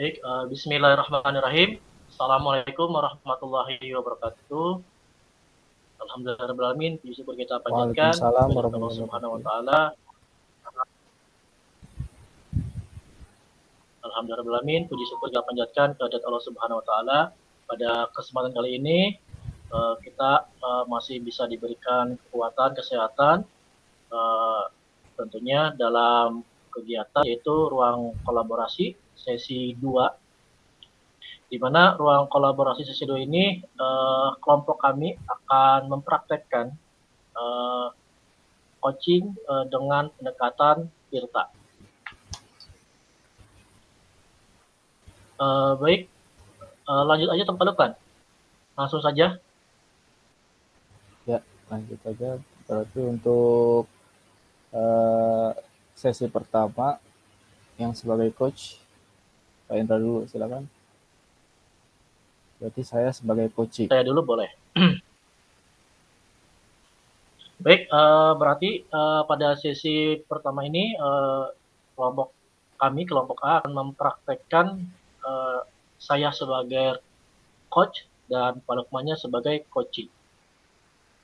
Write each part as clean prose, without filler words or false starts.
Baik, bismillahirrahmanirrahim. Assalamualaikum warahmatullahi wabarakatuh. Alhamdulillahirrahmanirrahim. Puji syukur kita panjatkan Waalaikumsalam kehadirat Allah warahmatullahi Subhanahu wa wabarakatuh. taala. Alhamdulillahirrahmanirrahim. Puji syukur kita panjatkan kehadirat Allah Subhanahu wa taala. Pada kesempatan kali ini kita masih bisa diberikan kekuatan, kesehatan, tentunya dalam kegiatan yaitu ruang kolaborasi sesi 2, di mana ruang kolaborasi sesi 2 ini kelompok kami akan mempraktekkan coaching dengan pendekatan Tirta. Baik, lanjut aja Teman Lukman. Langsung saja. Ya, lanjut aja. Berarti untuk eh, sesi pertama yang sebagai coach, Pak Indra dulu, silakan. Berarti saya sebagai coaching. Saya dulu boleh. Baik, berarti pada sesi pertama ini kelompok A akan mempraktekkan saya sebagai coach dan Pak Lukmannya sebagai coaching.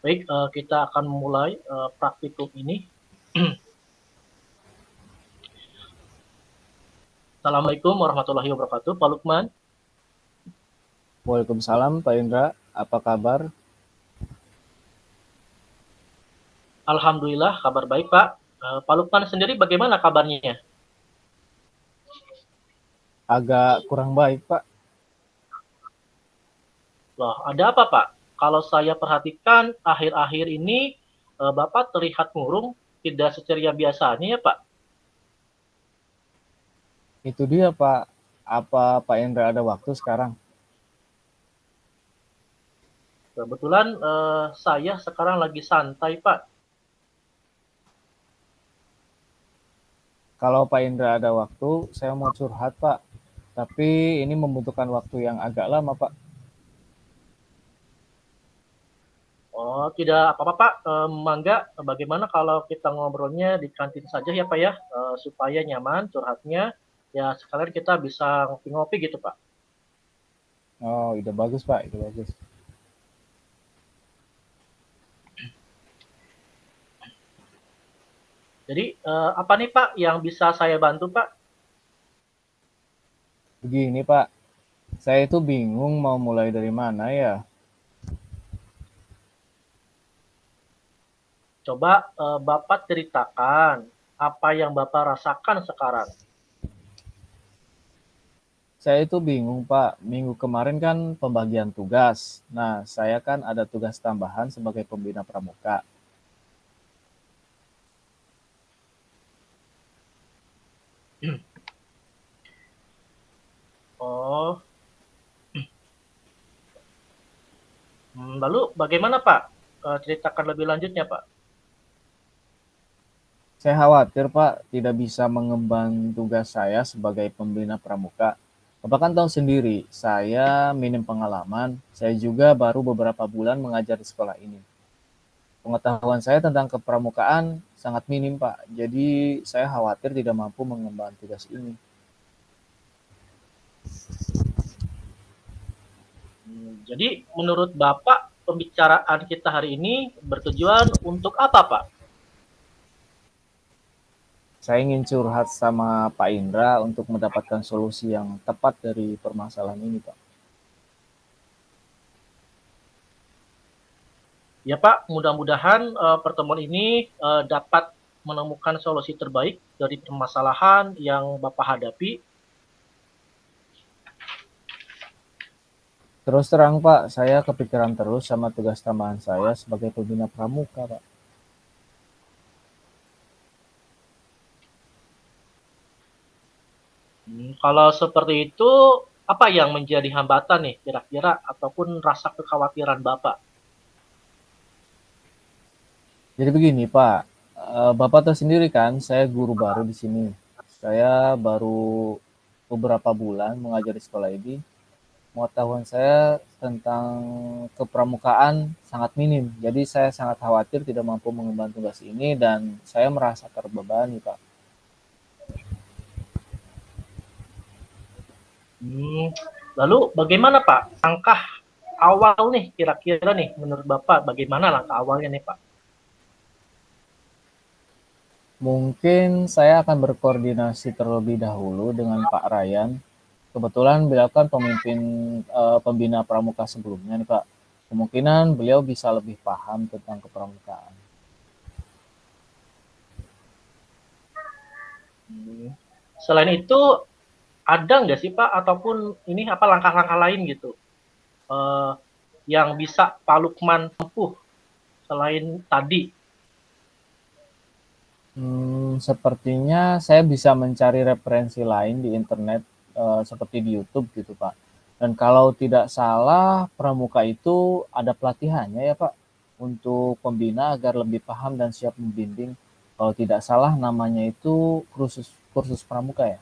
Baik, kita akan mulai praktikum ini. Assalamualaikum warahmatullahi wabarakatuh, Pak Lukman. Waalaikumsalam, Pak Indra. Apa kabar? Alhamdulillah, kabar baik, Pak. Pak Lukman sendiri bagaimana kabarnya? Agak kurang baik, Pak. Loh, ada apa, Pak? Kalau saya perhatikan akhir-akhir ini Bapak terlihat murung, tidak seceria biasanya ya, Pak? Itu dia, Pak. Apa Pak Indra ada waktu sekarang? Kebetulan saya sekarang lagi santai, Pak. Kalau Pak Indra ada waktu, saya mau curhat, Pak. Tapi ini membutuhkan waktu yang agak lama, Pak. Oh, tidak apa-apa, Pak. Mangga, bagaimana kalau kita ngobrolnya di kantin saja ya, Pak ya, supaya nyaman curhatnya. Ya, sekalian kita bisa ngopi-ngopi gitu, Pak. Oh, ide bagus, Pak. Ide bagus. Jadi, apa nih, Pak, yang bisa saya bantu, Pak? Begini, Pak. Saya itu bingung mau mulai dari mana ya. Coba Bapak ceritakan apa yang Bapak rasakan sekarang. Saya itu bingung, Pak. Minggu kemarin kan pembagian tugas. Nah, saya kan ada tugas tambahan sebagai pembina pramuka. Oh, lalu bagaimana, Pak? Ceritakan lebih lanjutnya, Pak. Saya khawatir, Pak, tidak bisa mengemban tugas saya sebagai pembina pramuka. Bapak kan tahu sendiri, saya minim pengalaman. Saya juga baru beberapa bulan mengajar di sekolah ini. Pengetahuan saya tentang kepramukaan sangat minim, Pak. Jadi saya khawatir tidak mampu mengemban tugas ini. Jadi, menurut Bapak, pembicaraan kita hari ini bertujuan untuk apa, Pak? Saya ingin curhat sama Pak Indra untuk mendapatkan solusi yang tepat dari permasalahan ini, Pak. Ya, Pak, mudah-mudahan pertemuan ini dapat menemukan solusi terbaik dari permasalahan yang Bapak hadapi. Terus terang, Pak, saya kepikiran terus sama tugas tambahan saya sebagai pembina pramuka, Pak. Kalau seperti itu, apa yang menjadi hambatan nih kira-kira ataupun rasa kekhawatiran Bapak? Jadi begini, Pak. Bapak tahu sendiri kan, saya guru baru di sini. Saya baru beberapa bulan mengajar di sekolah ini. Pengetahuan saya tentang kepramukaan sangat minim. Jadi saya sangat khawatir tidak mampu mengemban tugas ini dan saya merasa terbebani, Pak. Lalu bagaimana Pak langkah awal nih kira-kira nih menurut Bapak bagaimana langkah awalnya nih Pak? Mungkin saya akan berkoordinasi terlebih dahulu dengan Pak Ryan. Kebetulan beliau kan pemimpin pembina pramuka sebelumnya nih Pak. Kemungkinan beliau bisa lebih paham tentang kepramukaan. Selain itu ada nggak sih Pak ataupun ini apa langkah-langkah lain gitu yang bisa Pak Lukman tempuh selain tadi? Sepertinya saya bisa mencari referensi lain di internet seperti di YouTube gitu Pak. Dan kalau tidak salah pramuka itu ada pelatihannya ya Pak untuk pembina agar lebih paham dan siap membimbing. Kalau tidak salah namanya itu kursus kursus pramuka ya.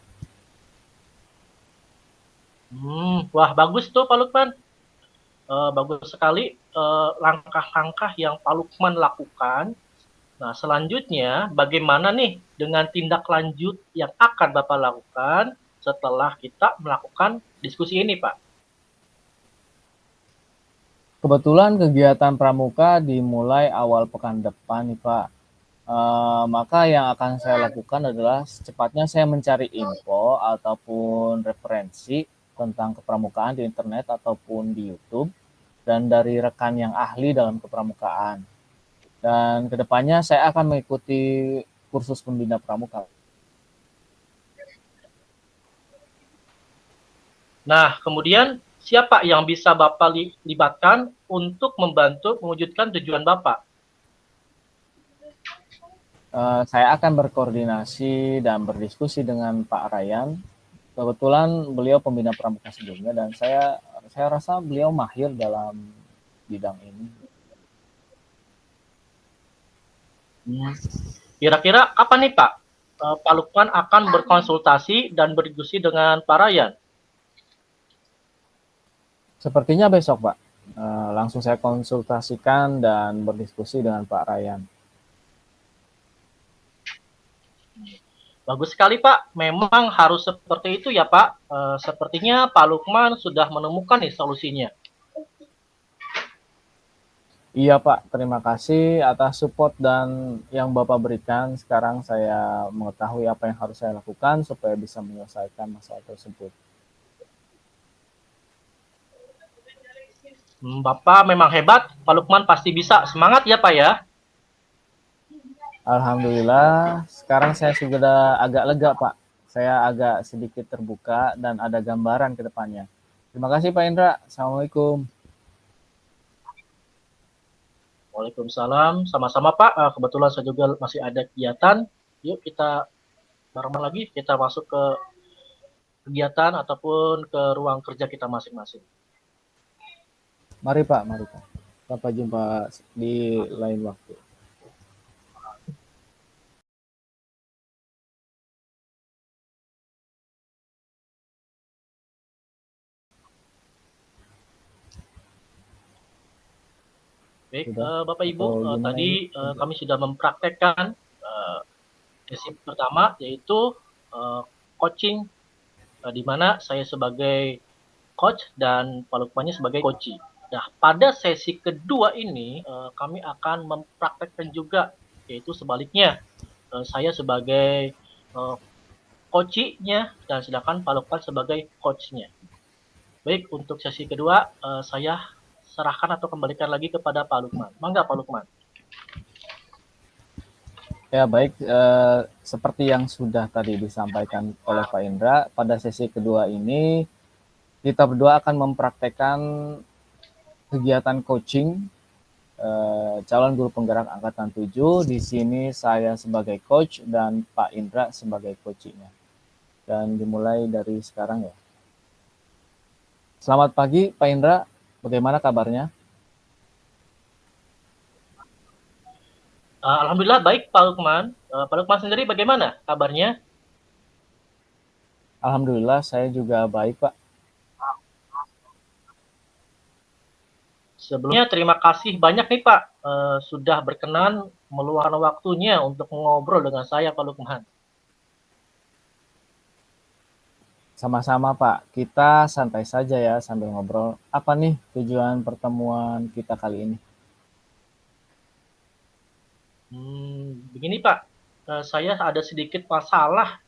Wah bagus tuh Pak Lukman. Bagus sekali langkah-langkah yang Pak Lukman lakukan. Nah, selanjutnya bagaimana nih dengan tindak lanjut yang akan Bapak lakukan setelah kita melakukan diskusi ini, Pak? Kebetulan kegiatan pramuka dimulai awal pekan depan nih Pak. Maka yang akan saya lakukan adalah secepatnya saya mencari info ataupun referensi tentang kepramukaan di internet ataupun di YouTube dan dari rekan yang ahli dalam kepramukaan. Dan kedepannya saya akan mengikuti kursus pembina pramuka. Nah, kemudian siapa yang bisa Bapak libatkan untuk membantu mewujudkan tujuan Bapak? Saya akan berkoordinasi dan berdiskusi dengan Pak Ryan. Kebetulan beliau pembina pramuka sebelumnya dan saya rasa beliau mahir dalam bidang ini. Kira-kira kapan nih Pak? Pak Lukman akan berkonsultasi dan berdiskusi dengan Pak Ryan. Sepertinya besok, Pak. Langsung saya konsultasikan dan berdiskusi dengan Pak Ryan. Bagus sekali Pak, memang harus seperti itu ya Pak. Sepertinya Pak Lukman sudah menemukan nih solusinya. Iya Pak, terima kasih atas support dan yang Bapak berikan. Sekarang saya mengetahui apa yang harus saya lakukan supaya bisa menyelesaikan masalah tersebut. Bapak memang hebat, Pak Lukman pasti bisa. Semangat ya Pak ya. Alhamdulillah, sekarang saya sudah agak lega Pak. Saya agak sedikit terbuka dan ada gambaran ke depannya. Terima kasih Pak Indra. Assalamualaikum. Waalaikumsalam, sama-sama Pak. Kebetulan saya juga masih ada kegiatan. Yuk kita bareng lagi, kita masuk ke kegiatan ataupun ke ruang kerja kita masing-masing. Mari Pak, mari Pak. Sampai jumpa di lain waktu. Baik, Sudah? Bapak Ibu, Atau gimana tadi ini? kami sudah mempraktekkan sesi pertama yaitu coaching, di mana saya sebagai coach dan Pak Lukmannya sebagai coachee. Nah, pada sesi kedua ini kami akan mempraktekkan juga, yaitu sebaliknya. Saya sebagai coachee-nya dan sedangkan Pak Lukman sebagai coach-nya. Baik, untuk sesi kedua saya serahkan atau kembalikan lagi kepada Pak Lukman. Mangga Pak Lukman. Ya baik, seperti yang sudah tadi disampaikan oleh Pak Indra, pada sesi kedua ini kita berdua akan mempraktekkan kegiatan coaching calon guru penggerak angkatan 7. Di sini saya sebagai coach dan Pak Indra sebagai coachingnya. Dan dimulai dari sekarang ya. Selamat pagi Pak Indra, bagaimana kabarnya? Alhamdulillah baik Pak Lukman. Pak Lukman sendiri bagaimana kabarnya? Alhamdulillah saya juga baik Pak. Sebelumnya terima kasih banyak nih Pak sudah berkenan meluangkan waktunya untuk ngobrol dengan saya Pak Lukman. Sama-sama Pak, kita santai saja ya sambil ngobrol. Apa nih tujuan pertemuan kita kali ini? Begini Pak, saya ada sedikit masalah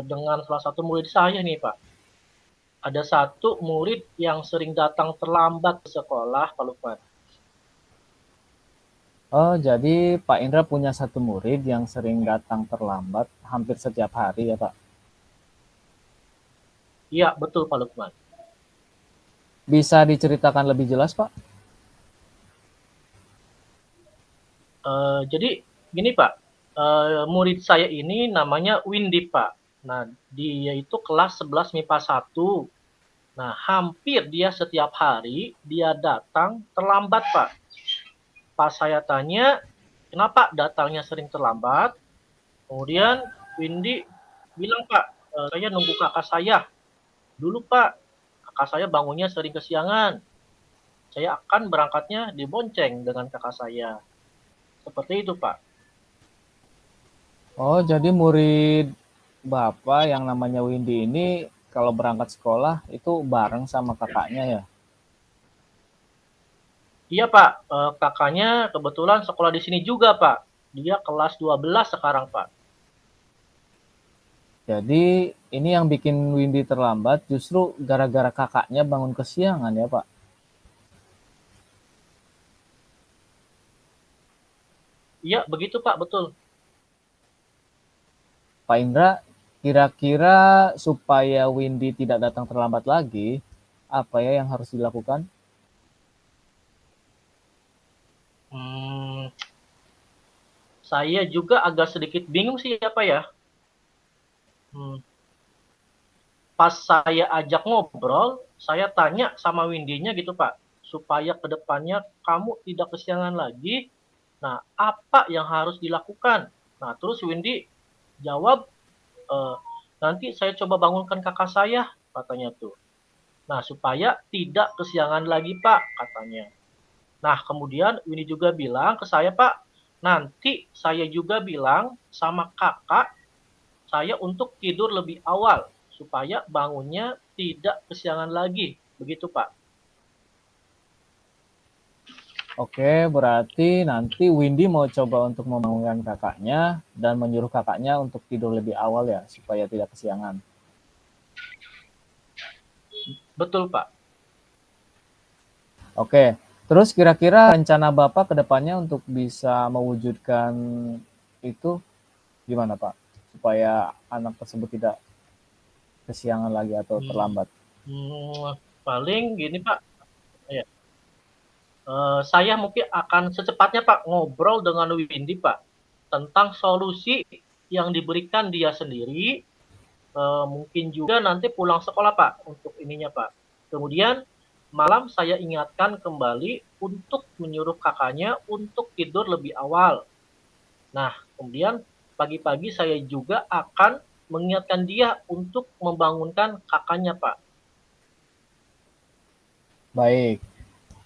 dengan salah satu murid saya nih Pak. Ada satu murid yang sering datang terlambat ke sekolah, Pak Lukman. Oh, jadi Pak Indra punya satu murid yang sering datang terlambat hampir setiap hari ya Pak. Iya, betul Pak Lukman. Bisa diceritakan lebih jelas Pak? Jadi gini Pak, murid saya ini namanya Windy Pak. Nah, dia itu kelas 11 MIPA 1. Nah, hampir dia setiap hari dia datang terlambat Pak. Pas saya tanya, kenapa datangnya sering terlambat? Kemudian Windy bilang, Pak, saya nunggu kakak saya. Dulu Pak, kakak saya bangunnya sering kesiangan. Saya akan berangkatnya dibonceng dengan kakak saya. Seperti itu Pak. Oh, jadi murid Bapak yang namanya Windy ini kalau berangkat sekolah itu bareng sama kakaknya ya? Iya Pak, kakaknya kebetulan sekolah di sini juga Pak. Dia kelas 12 sekarang Pak. Jadi ini yang bikin Windy terlambat justru gara-gara kakaknya bangun kesiangan ya Pak? Iya begitu Pak, betul. Pak Indra, kira-kira supaya Windy tidak datang terlambat lagi, apa ya yang harus dilakukan? Hmm, saya juga agak sedikit bingung sih apa ya. Hmm, Pas saya ajak ngobrol, saya tanya sama Windy-nya gitu Pak, supaya kedepannya kamu tidak kesiangan lagi. Nah, apa yang harus dilakukan? Nah, terus Windy jawab, "Eh, nanti saya coba bangunkan kakak saya," katanya tuh. Nah, supaya tidak kesiangan lagi Pak, katanya. Nah, kemudian Windy juga bilang ke saya, Pak, nanti saya juga bilang sama kakak saya untuk tidur lebih awal supaya bangunnya tidak kesiangan lagi. Begitu, Pak. Oke, berarti nanti Windy mau coba untuk membangunkan kakaknya dan menyuruh kakaknya untuk tidur lebih awal ya, supaya tidak kesiangan. Betul, Pak. Oke, terus kira-kira rencana Bapak ke depannya untuk bisa mewujudkan itu gimana Pak? Supaya anak tersebut tidak kesiangan lagi atau Hmm, terlambat. Paling gini, Pak. Ya, saya mungkin akan secepatnya, Pak, ngobrol dengan Windy, Pak, tentang solusi yang diberikan dia sendiri. Mungkin juga nanti pulang sekolah Pak untuk ininya Pak. Kemudian malam saya ingatkan kembali untuk menyuruh kakaknya untuk tidur lebih awal. Nah, kemudian pagi-pagi saya juga akan mengingatkan dia untuk membangunkan kakaknya Pak. Baik,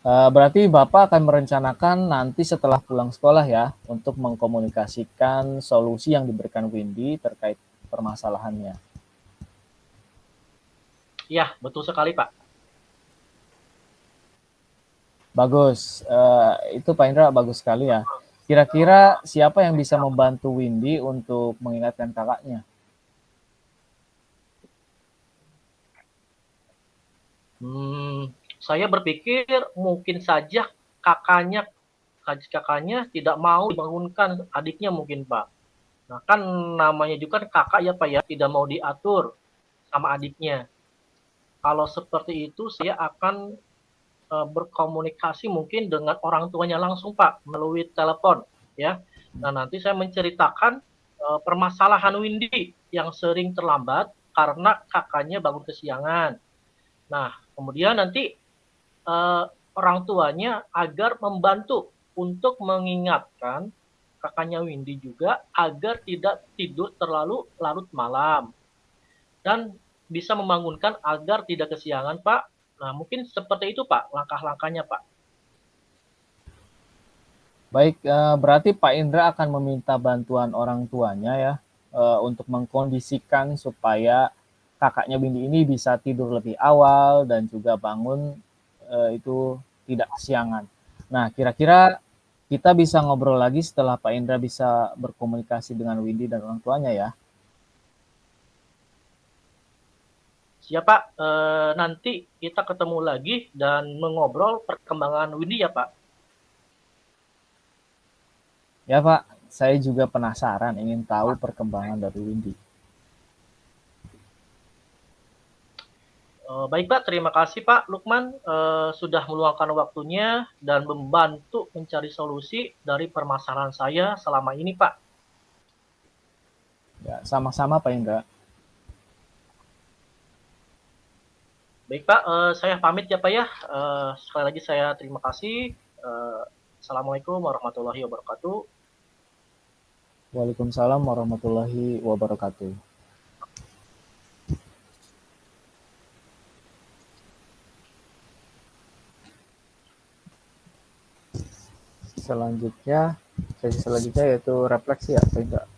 berarti Bapak akan merencanakan nanti setelah pulang sekolah ya, untuk mengkomunikasikan solusi yang diberikan Windy terkait permasalahannya. Ya, betul sekali Pak. Bagus, itu Pak Indra bagus sekali ya. Kira-kira siapa yang bisa membantu Windy untuk mengingatkan kakaknya? Saya berpikir mungkin saja kakaknya kakaknya tidak mau dibangunkan adiknya mungkin Pak. Nah kan namanya juga kan kakak ya Pak ya, tidak mau diatur sama adiknya. Kalau seperti itu saya akan berkomunikasi mungkin dengan orang tuanya langsung Pak melalui telepon ya. Nah nanti saya menceritakan permasalahan Windy yang sering terlambat karena kakaknya bangun kesiangan. Nah kemudian nanti orang tuanya agar membantu untuk mengingatkan kakaknya Windy juga agar tidak tidur terlalu larut malam dan bisa membangunkan agar tidak kesiangan Pak. Nah mungkin seperti itu Pak langkah-langkahnya Pak. Baik, berarti Pak Indra akan meminta bantuan orang tuanya ya, untuk mengkondisikan supaya kakaknya Windy ini bisa tidur lebih awal dan juga bangun itu tidak kesiangan. Nah, kira-kira kita bisa ngobrol lagi setelah Pak Indra bisa berkomunikasi dengan Windy dan orang tuanya ya. Siap Pak, nanti kita ketemu lagi dan mengobrol perkembangan Windy ya Pak. Ya Pak, saya juga penasaran ingin tahu perkembangan dari Windy. Baik Pak, terima kasih Pak Lukman sudah meluangkan waktunya dan membantu mencari solusi dari permasalahan saya selama ini Pak. Ya, sama-sama Pak Indra. Baik Pak, saya pamit ya Pak ya. Sekali lagi saya terima kasih. Assalamualaikum warahmatullahi wabarakatuh. Waalaikumsalam warahmatullahi wabarakatuh. Selanjutnya, sesi selanjutnya yaitu refleksi ya, Pak Indra.